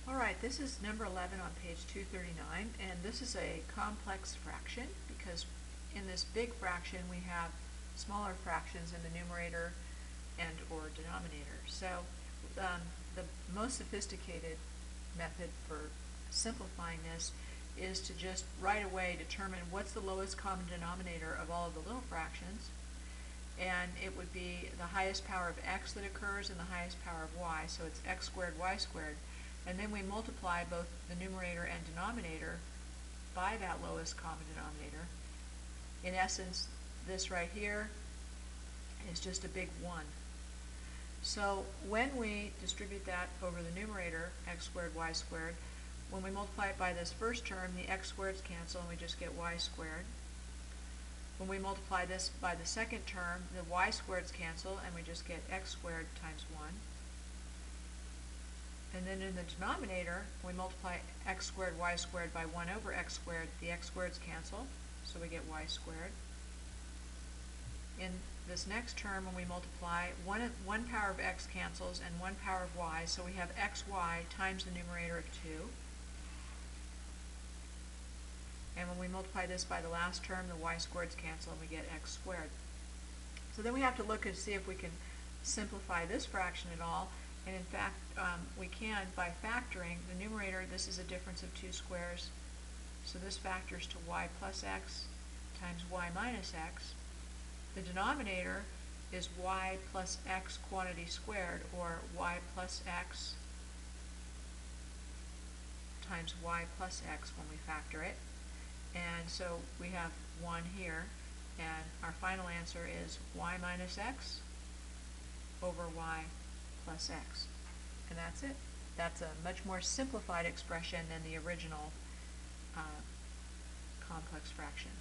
Alright, this is number 11 on page 239, and this is a complex fraction because in this big fraction we have smaller fractions in the numerator and or denominator. So the most sophisticated method for simplifying this is to just right away determine what's the lowest common denominator of all of the little fractions, and it would be the highest power of x that occurs and the highest power of y, so it's x squared y squared. And then we multiply both the numerator and denominator by that lowest common denominator. In essence, this right here is just a big 1. So when we distribute that over the numerator, x squared y squared, when we multiply it by this first term, the x squareds cancel and we just get y squared. When we multiply this by the second term, the y squareds cancel and we just get x squared times 1. And then in the denominator, we multiply x squared y squared by 1 over x squared. The x squareds cancel, so we get y squared. In this next term, when we multiply, one power of x cancels and 1 power of y, so we have xy times the numerator of 2. And when we multiply this by the last term, the y squareds cancel and we get x squared. So then we have to look and see if we can simplify this fraction at all. And in fact, we can by factoring. The numerator, this is a difference of 2 squares. So this factors to y plus x times y minus x. The denominator is y plus x quantity squared, or y plus x times y plus x when we factor it. And so we have 1 here, and our final answer is y minus x over y plus x. And that's it. That's a much more simplified expression than the original complex fraction.